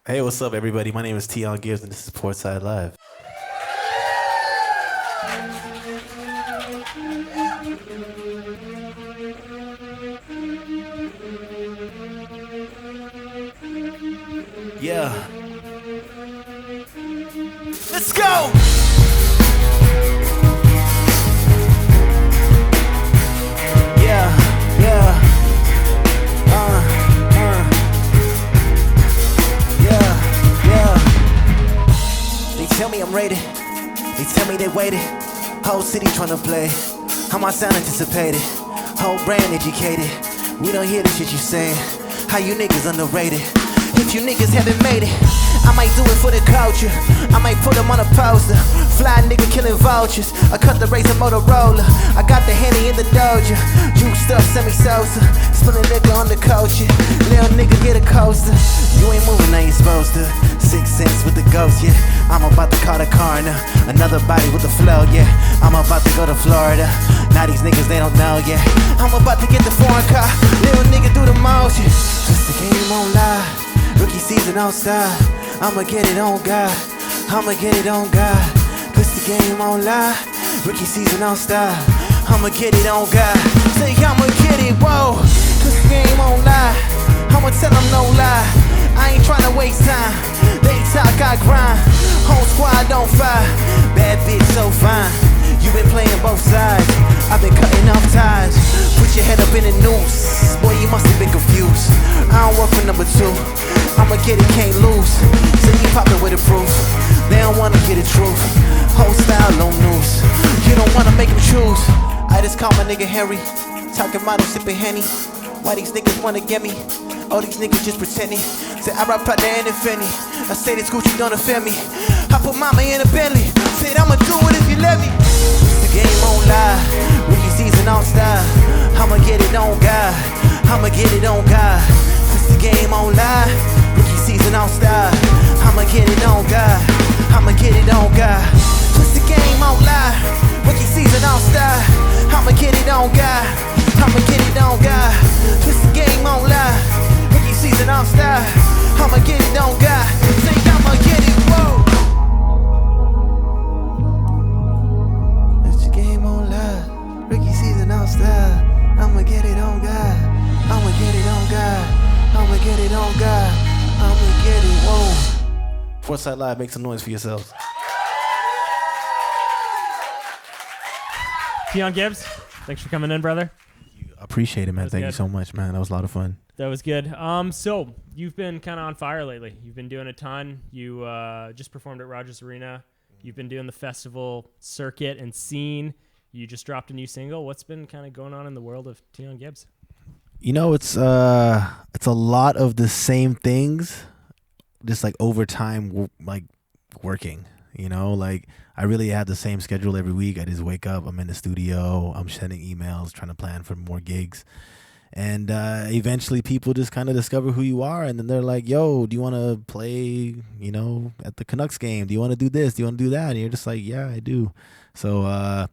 Hey, what's up, everybody? My name is Teon Gibbs, and this is Portside Live. Yeah. Let's go! Yeah, yeah. They tell me I'm rated. They tell me they waited. Whole city tryna play. How my sound anticipated. Whole brand educated. We don't hear the shit you saying. How you niggas underrated. If you niggas haven't made it, I might do it for the culture. I might put them on a poster. Fly nigga killing vultures. I cut the razor Motorola. I got the Henny in the doja. Juiced up semi-sosa. Spilling liquor on the culture. Little nigga get a coaster. You ain't moving, I ain't supposed to. 6 cents with the ghost, yeah. I'm about to call the coroner. Another body with the flow, yeah. I'm about to go to Florida. Now these niggas, they don't know, yeah. I'm about to get the foreign car. Little nigga do the motion. Just the game on live. Rookie season on style. I'ma get it on God. I'ma get it on God. Push the game on live. Rookie season on style. I'ma get it on God. Say I'ma get it, whoa. Push the game on live. I'ma tell them no lie. I ain't tryna waste time. They talk, I grind. Whole squad on fire. Bad bitch so fine. You been playing both sides. I've been cutting off ties. Put your head up in the noose. Boy, you must have been confused. I don't work for number 2. I'ma get it, can't lose. So you poppin' with the proof. They don't wanna get the truth. Whole style on news. You don't wanna make them choose. I just call my nigga Harry. Talking about him sippin' Henny. Why these niggas wanna get me? All these niggas just pretending. Say I rap out there in the Fendi. I say this Gucci don't offend me. I put mama in a Bentley. Said I'ma do it if you let me. It's the game on live. Rookie season on style. I'ma get it on God. I'ma get it on God. It's the game on live. Rookie season on style. I'ma get it on God. I'ma get it on God. It's the game on live. Rookie season on style. I'ma get it on God. I'ma get it on God. It's the game on live. Rookie season on style. I'ma get it on God. Say I'ma get it, whoa. It's the game on live. Rookie season on style. I'ma get it on God. I'ma get it on God. I'ma get it on God. I'ma get it, whoa. Portside Live, make some noise for yourselves. Teon Gibbs, thanks for coming in, brother. Appreciate it, man. Thank you so much, man. That was a lot of fun. That was good. So you've been kind of on fire lately. You've been doing a ton. You just performed at Rogers Arena. You've been doing the festival circuit and scene. You just dropped a new single. What's been kind of going on in the world of Teon Gibbs? You know, it's a lot of the same things, just like over time, like working. You know, like I really have the same schedule every week. I just wake up, I'm in the studio, I'm sending emails, trying to plan for more gigs. And eventually people just kind of discover who you are. And then they're like, yo, do you want to play, you know, at the Canucks game? Do you want to do this? Do you want to do that? And you're just like, yeah, I do. So,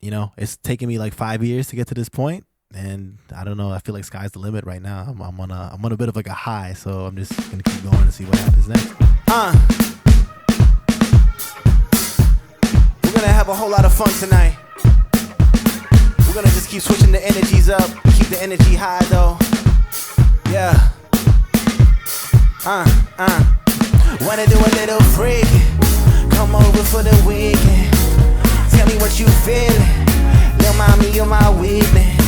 you know, it's taken me like 5 years to get to this point. And I don't know, I feel like sky's the limit right now. I'm on a bit of like a high. So I'm just going to keep going and see what happens next. We're gonna have a whole lot of fun tonight. We're gonna just keep switching the energies up. Keep the energy high though. Yeah. Wanna do a little freak. Come over for the weekend. Tell me what you feeling. Lil' mommy, you're my weakness.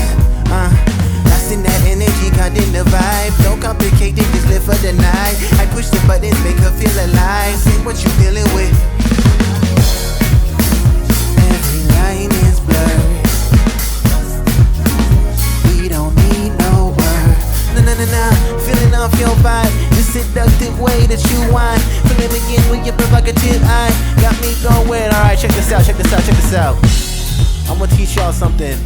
Lost in that energy, caught in the vibe. Don't complicate it, just live for the night. I push the buttons, make her feel alive. Say what you dealing with. Line is blurred. We don't need no word. Nah. Feeling off your vibe. The seductive way that you whine. Feeling again with your provocative eye. Got me going. Alright, check this out. I'm gonna teach y'all something.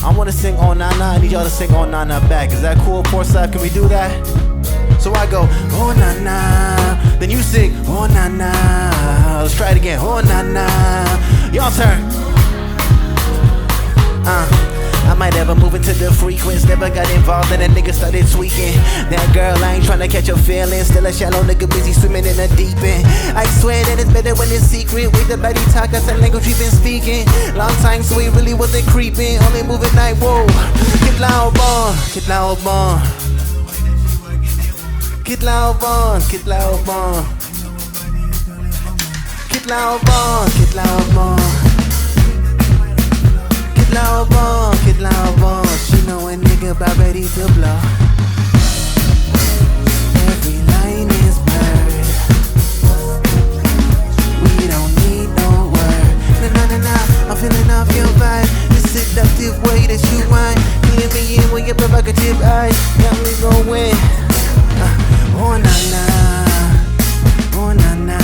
I wanna sing Oh Na Na. I need y'all to sing Oh Na Na back. Is that cool, Portside? Can we do that? So I go, oh na na. Then you sing, oh na na. Let's try it again, oh na na. Y'all turn. I might ever move into the frequency. Never got involved and a nigga started tweaking. That girl, I ain't tryna catch your feelings. Still a shallow nigga busy swimming in the deep end. I swear that it's better when it's secret. With the body talk, that's the language we've been speaking. Long time so we really wasn't creeping. Only moving night, whoa. Get loud bon, get loud bon. Get loud bon, get loud bon. Get loud bon, get loud bon. Get loud bon, get loud bon. She know a nigga about ready to blow. Every line is blurred. We don't need no word. Nah, I'm feeling off your vibe. The seductive way that you whine. Feeling me in with your provocative eyes. Got me going. Oh na na, oh na na,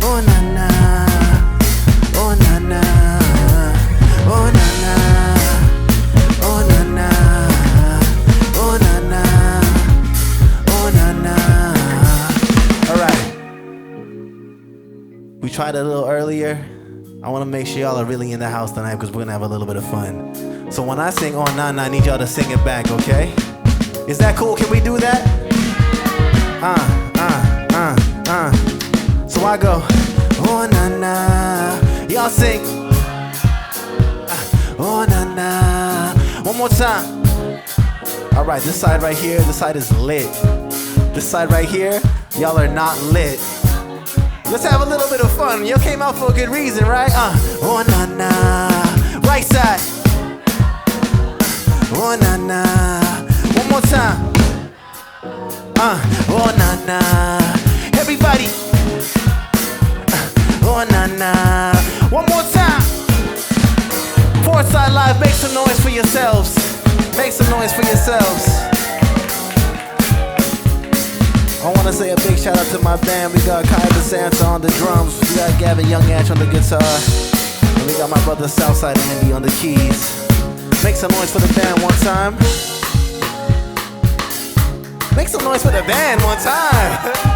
oh na na, oh na na, oh na na, oh na na, oh na na, oh na na. All right, we tried a little earlier. I want to make sure y'all are really in the house tonight because we're gonna have a little bit of fun. So when I sing oh na na, I need y'all to sing it back, okay? Is that cool? Can we do that? So I go, oh na na. Y'all sing, oh na na. One more time. All right, this side right here, this side is lit. This side right here, y'all are not lit. Let's have a little bit of fun. You came out for a good reason, right? Oh na na. Right side. Oh na na. One more time. Oh na na. Everybody. Oh na na. One more time. Portside Live, make some noise for yourselves. Make some noise for yourselves. I want to say a big shout out to my band. We got Basanta on the drums. We got Gavin Youngash on the guitar. And we got my brother Southside Andy on the keys. Make some noise for the band one time. Make some noise for the band one time.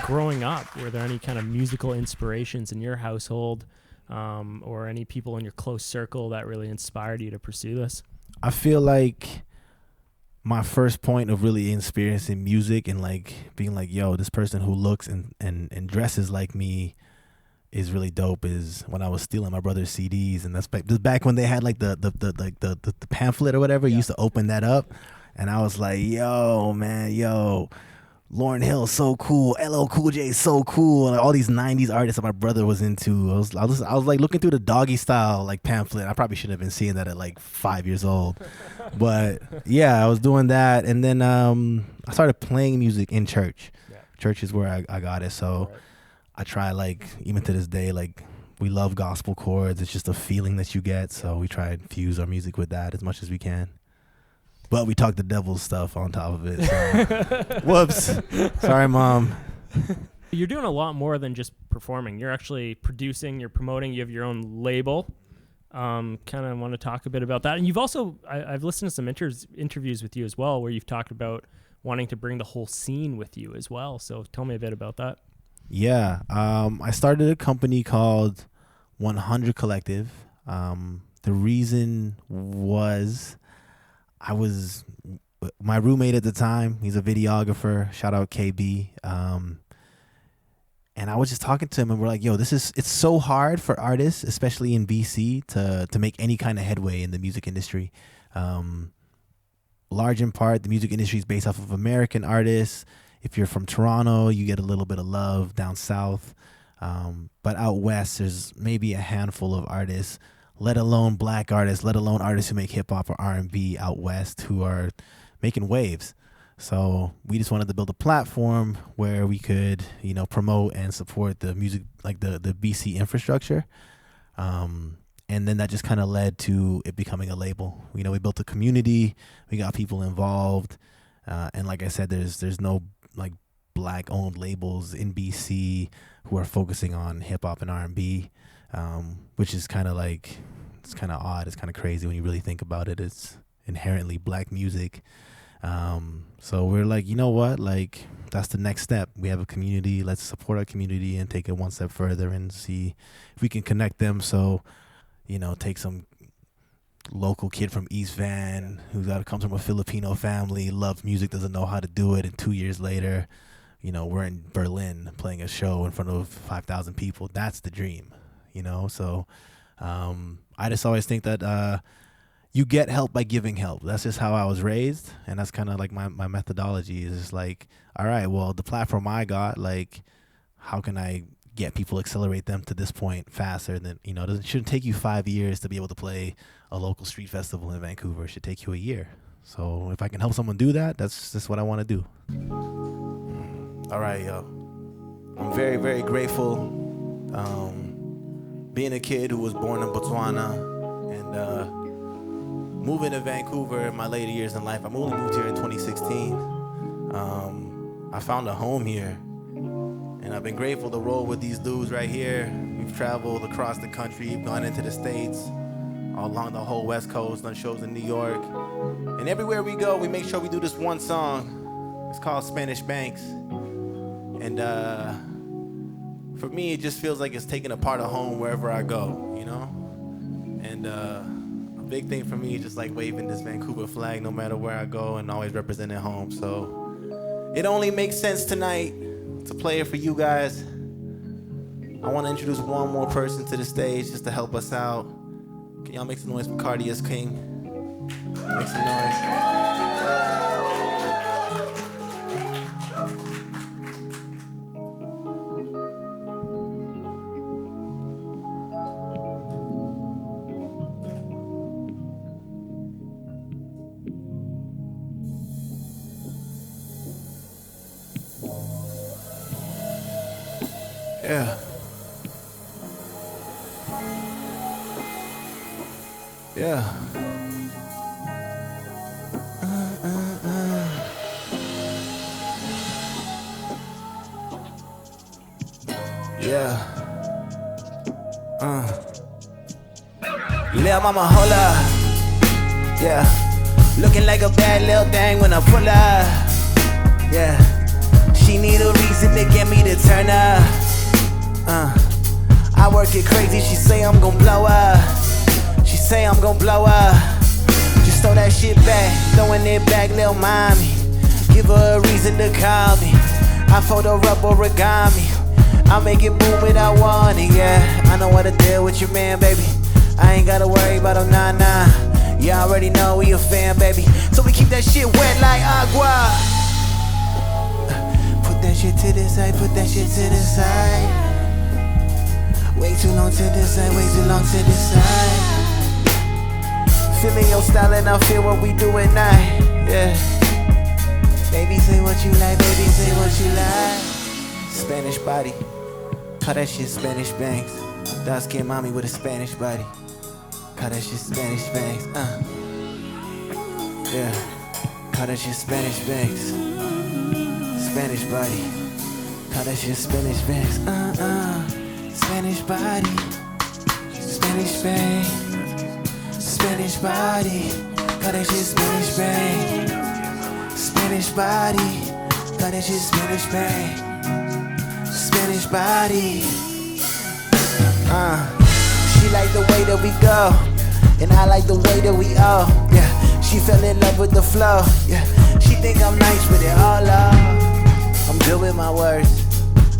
Growing up, were there any kind of musical inspirations in your household, or any people in your close circle that really inspired you to pursue this? I feel like my first point of really experiencing music and like being like, yo, this person who looks and dresses like me is really dope is when I was stealing my brother's CDs. And that's back when they had like the pamphlet or whatever. You used to open that up and I was like, yo, man, yo, Lauryn Hill so cool, LL Cool J so cool, and all these 90s artists that my brother was into. I was like looking through the Doggy Style like pamphlet. I probably shouldn't have been seeing that at like 5 years old. But yeah, I was doing that, and then I started playing music in church. Yeah. Church is where I got it. So right. I try, like, even to this day, like, we love gospel chords. It's just a feeling that you get. So we try and fuse our music with that as much as we can. But we talk the devil's stuff on top of it. So. Whoops. Sorry, Mom. You're doing a lot more than just performing. You're actually producing, you're promoting, you have your own label. Kind of want to talk a bit about that. And you've also, I've listened to some interviews with you as well, where you've talked about wanting to bring the whole scene with you as well. So tell me a bit about that. Yeah. I started a company called 100 Collective. The reason was my roommate at the time, he's a videographer, shout out KB. And I was just talking to him and we're like, yo, it's so hard for artists, especially in BC, to make any kind of headway in the music industry. Large in part, the music industry is based off of American artists. If you're from Toronto, you get a little bit of love down south. But out west, there's maybe a handful of artists, let alone black artists, let alone artists who make hip hop or R&B out west who are making waves. So we just wanted to build a platform where we could, promote and support the music, like the BC infrastructure. And then that just kind of led to it becoming a label. We built a community, we got people involved. And like I said, there's no like black owned labels in BC who are focusing on hip hop and R&B. which is kind of like, it's kind of odd. It's kind of crazy when you really think about it. It's inherently black music. So we're like, you know what? Like, that's the next step. We have a community. Let's support our community and take it one step further and see if we can connect them. So, you know, take some local kid from East Van who comes from a Filipino family, loves music, doesn't know how to do it, and 2 years later, you know, we're in Berlin playing a show in front of 5,000 people. That's the dream, you know? So I just always think that you get help by giving help. That's just how I was raised, and that's kind of like my methodology is just like, all right, well, the platform I got, like, how can I get people, accelerate them to this point faster than, you know, it shouldn't take you 5 years to be able to play a local street festival in Vancouver. It should take you a year. So if I can help someone do that, that's just what I want to do. All right, yo. I'm very, very grateful. Being a kid who was born in Botswana and moving to Vancouver in my later years in life. I only moved here in 2016. I found a home here. And I've been grateful to roll with these dudes right here. We've traveled across the country, we've gone into the States, all along the whole West Coast, done shows in New York. And everywhere we go, we make sure we do this one song. It's called Spanish Banks. And for me, it just feels like it's taking a part of home wherever I go, you know? And a big thing for me is just like waving this Vancouver flag no matter where I go and always representing home. So it only makes sense tonight to play it for you guys. I want to introduce one more person to the stage just to help us out. Can y'all make some noise for Kardias Quing? Make some noise. Yeah. Yeah. Yeah. Lil' mama, hold up. Yeah. Looking like a bad little thing when I pull up. Yeah. She need a reason to get me to turn up. I work it crazy, she say I'm gon' blow up. She say I'm gon' blow up. Just throw that shit back, throwing it back, lil' mommy. Give her a reason to call me. I photo up origami. I make it boom without warning, yeah. I know what to deal with your man, baby. I ain't gotta worry about him, nah. You already know we a fan, baby. So we keep that shit wet like agua. Put that shit to the side, put that shit to the side. Way too long to the side, way too long to the side. Feeling your style and I feel what we do at night, yeah. Baby, say what you like, baby, say what you like. Spanish body, call that shit Spanish bangs. Dark skin mommy with a Spanish body. Call that shit Spanish bangs, yeah. Call that shit Spanish bangs. Spanish body, call that shit Spanish bangs, Spanish body, Spanish bang, Spanish body, call that shit Spanish bang. Spanish body, call that shit Spanish bang. Spanish body. She like the way that we go, and I like the way that we all. Yeah, she fell in love with the flow. Yeah, she think I'm nice with it all up. I'm good with my words.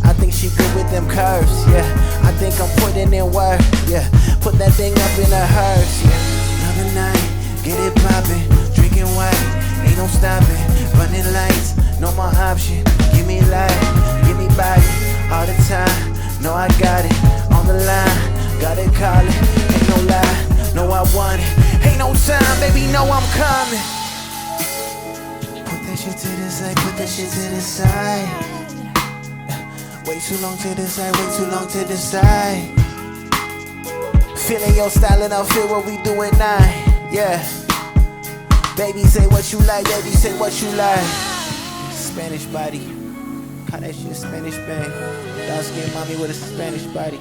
I think she good with them curves, yeah. I think I'm putting in work, yeah. Put that thing up in a hearse, yeah. Another night, get it poppin', drinking white, ain't no stopping. Running lights, no more option. Give me life, give me body, all the time. No, I got it, on the line, got it calling. Ain't no lie, no I want it. Ain't no time, baby, know I'm coming. Put that shit to the side, put that shit to the side. Way too long to the side, way too long to the side. Feeling your style and I feel what we do at night, yeah. Baby, say what you like, baby, say what you like. Spanish body, call that shit Spanish bang. Dark skin mommy with a Spanish body.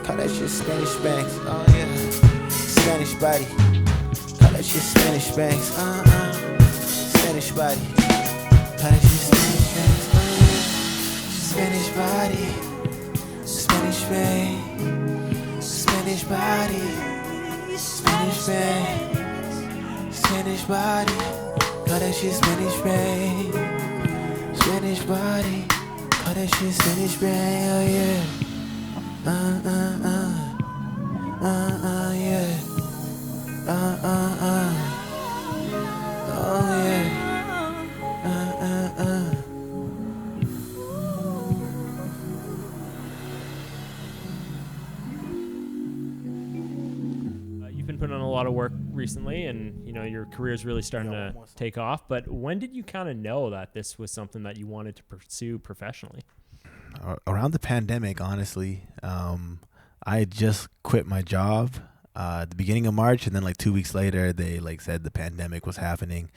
Call that shit Spanish banks. Oh yeah. Spanish body. Call that shit Spanish banks. Spanish body. Call that shit Spanish banks. Spanish body. Spanish bank. Spanish body. Spanish bank. Spanish body. Call that shit Spanish bank. Spanish body. Call that shit Spanish bank. Oh yeah. Yeah. Oh yeah. You've been putting on a lot of work recently, and your career's really starting to take off. But when did you kind of know that this was something that you wanted to pursue professionally? Around the pandemic, honestly. I had just quit my job at the beginning of March, and then like 2 weeks later, they like said the pandemic was happening,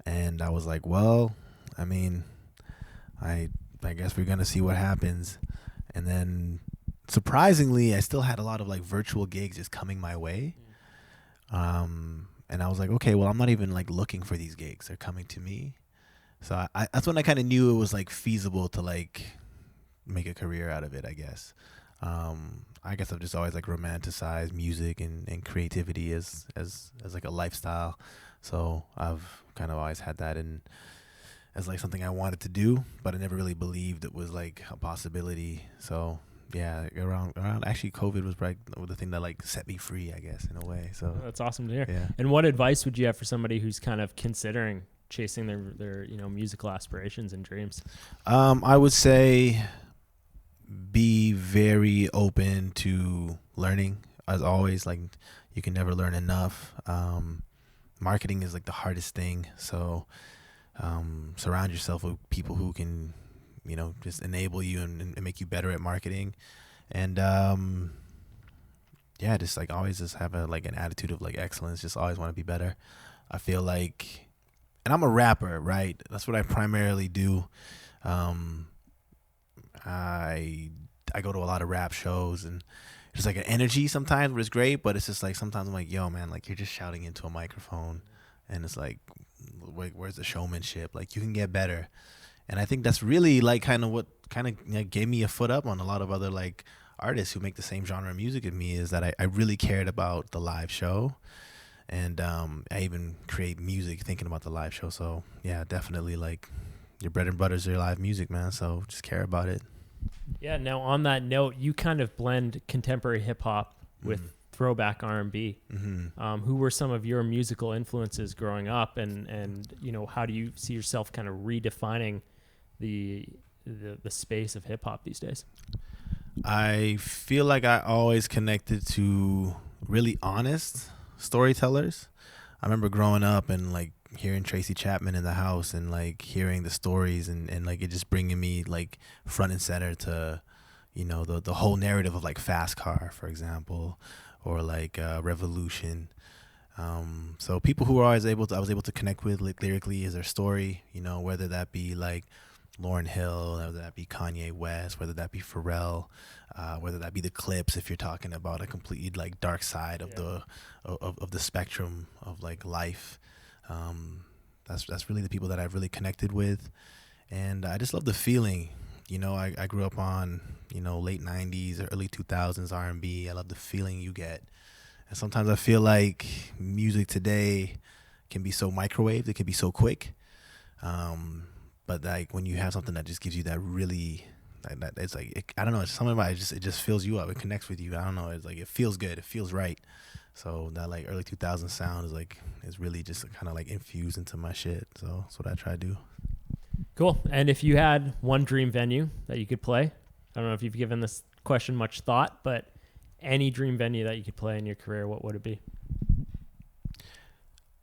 and I was like, well, I mean, I guess we're gonna see what happens. And then surprisingly, I still had a lot of like virtual gigs just coming my way. And I was like, okay, well, I'm not even like looking for these gigs; they're coming to me. So that's when I kind of knew it was like feasible to like make a career out of it, I guess. I guess I've just always like romanticized music and creativity as like a lifestyle. So I've kind of always had that as like something I wanted to do, but I never really believed it was like a possibility. So yeah, around actually COVID was probably the thing that like set me free, I guess, in a way. So That's awesome to hear. yeah. And what advice would you have for somebody who's kind of considering chasing their musical aspirations and dreams? I would say be very open to learning. As always, like you can never learn enough. Marketing is like the hardest thing. So surround yourself with people who can, just enable you and make you better at marketing. And yeah, just like always just have an attitude of like excellence. Just always want to be better. I feel like, and I'm a rapper, right? That's what I primarily do. I go to a lot of rap shows, and there's like an energy sometimes where it's great, but it's just like sometimes I'm like, yo, man, like you're just shouting into a microphone, and it's like, where's the showmanship? Like you can get better. And I think that's really like kind of what kind of gave me a foot up on a lot of other like artists who make the same genre of music as me, is that I really cared about the live show. And I even create music thinking about the live show. So yeah, definitely like your bread and butter is your live music, man. So just care about it. Yeah. Now, on that note, you kind of blend contemporary hip hop with throwback R&B. Who were some of your musical influences growing up, and how do you see yourself kind of redefining the space of hip hop these days? I feel like I always connected to really honest storytellers. I remember growing up and like hearing Tracy Chapman in the house and like hearing the stories and like it just bringing me like front and center to the whole narrative of like Fast Car, for example, or like Revolution. So people who I was able to connect with like lyrically is their story, whether that be like Lauryn Hill, whether that be Kanye West, whether that be Pharrell, whether that be the Clips, if you're talking about a completely like dark side of the spectrum of like life. That's really the people that I've really connected with, and I just love the feeling. I grew up on late 90s or early 2000s R&B. I love the feeling you get, and sometimes I feel like music today can be so microwaved. It can be so quick, but like when you have something that just gives you that really, that it's like I don't know. It's something about it. It just fills you up. It connects with you. I don't know. It's like it feels good. It feels right. So that like early 2000s sound is really just kind of like infused into my shit. So that's what I try to do. Cool. And if you had one dream venue that you could play, I don't know if you've given this question much thought, but any dream venue that you could play in your career, what would it be?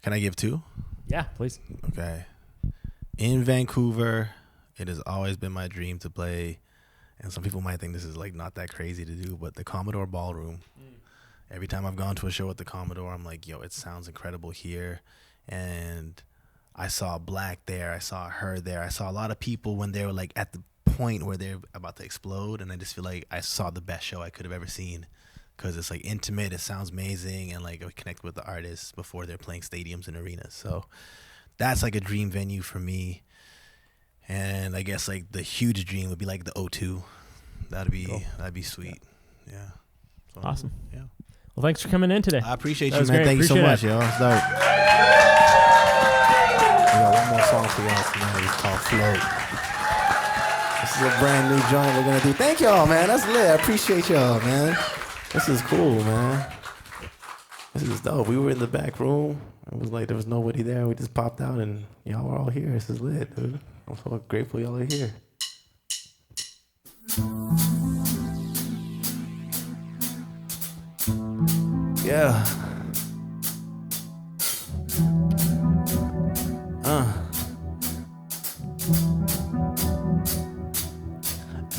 Can I give two? Yeah, please. Okay. In Vancouver, it has always been my dream to play, and some people might think this is like not that crazy to do, but the Commodore Ballroom. Every time I've gone to a show at the Commodore, I'm like, yo, it sounds incredible here. And I saw Black there. I saw her there. I saw a lot of people when they were like at the point where they're about to explode, and I just feel like I saw the best show I could have ever seen, because it's like intimate, it sounds amazing, and like I connect with the artists before they're playing stadiums and arenas. So that's like a dream venue for me. And I guess like the huge dream would be like the O2. That'd be sweet. Yeah. So, Awesome. Yeah. Well, thanks for coming in today. I appreciate That you, was man. great. Thank you so Appreciate much, it. yo. It's dope. We got one more song for y'all tonight. It's called Float. This is a brand new joint we're gonna do. Thank y'all, man. That's lit. I appreciate y'all, man. This is cool, man. This is dope. We were in the back room. It was like there was nobody there. We just popped out and y'all were all here. This is lit, dude. I'm so grateful y'all are here. Yeah.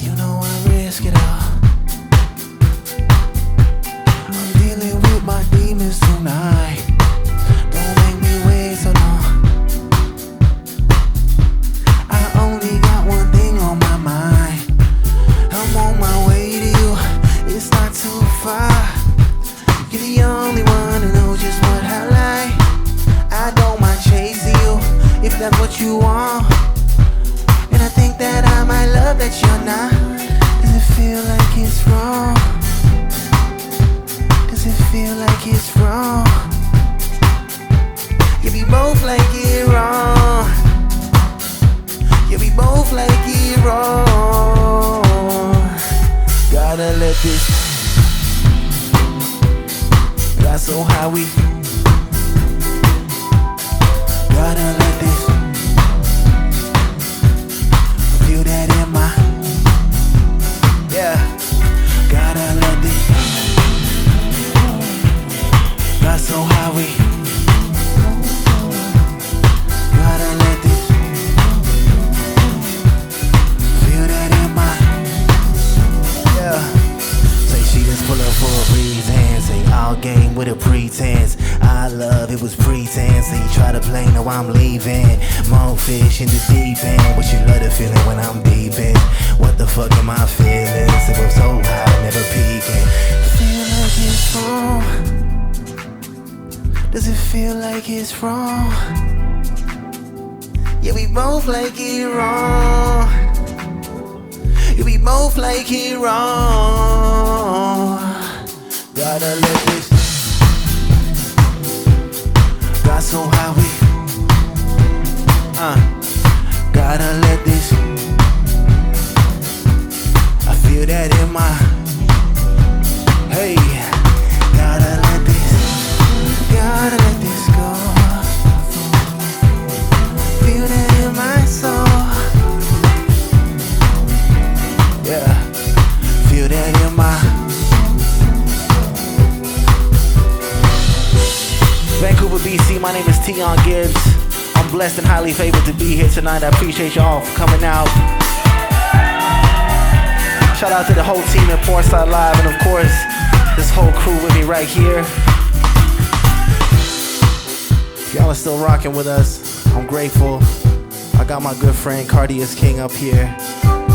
You know I risk it all. I'm dealing with my demons tonight. Don't make me wait so long. I only got one thing on my mind. I'm on my way to you. It's not too far. You're the only one who knows just what I like. I don't mind chasing you if that's what you want. And I think that I might love that you're not. Does it feel like it's wrong? Does it feel like it's wrong? Yeah, we both like it wrong. Yeah, we both like it wrong. Gotta let this. Got so high we. Gotta let this. Feel that in my. Yeah. Gotta let this. Got so high we. Gotta let this. Feel that in my. Yeah. Say she just pull up for a reason. Say all game with a pretense. I love it was pretense. Say you try to play, no I'm leaving. More fish in the deep end. But you love the feeling when I'm deep in. What the fuck am I feeling? It was so high, never peaking. Feel like it's wrong. Does it feel like it's wrong? Yeah, we both like it wrong. Yeah, we both like it wrong. Gotta let this. Got so high we. Gotta let this. I feel that in my. Hey. Gotta let this. Gotta let this go. Feel that in my soul. Yeah. Feel that in my. Vancouver, BC, my name is Teon Gibbs. I'm blessed and highly favored to be here tonight. I appreciate y'all for coming out. Shout out to the whole team at Portside Live, and of course, this whole crew with me right here. If y'all are still rocking with us, I'm grateful. I got my good friend Kardias Quing up here.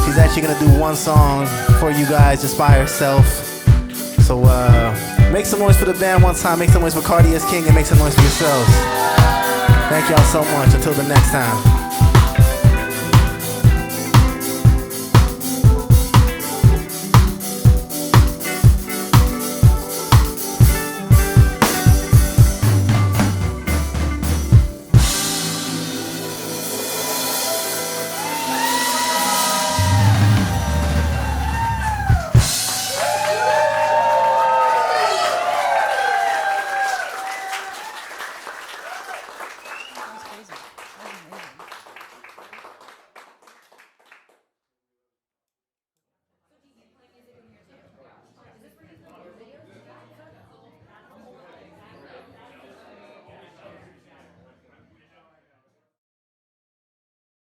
She's actually gonna do one song for you guys just by herself. So make some noise for the band one time, make some noise for Kardias Quing, and make some noise for yourselves. Thank y'all so much. Until the next time.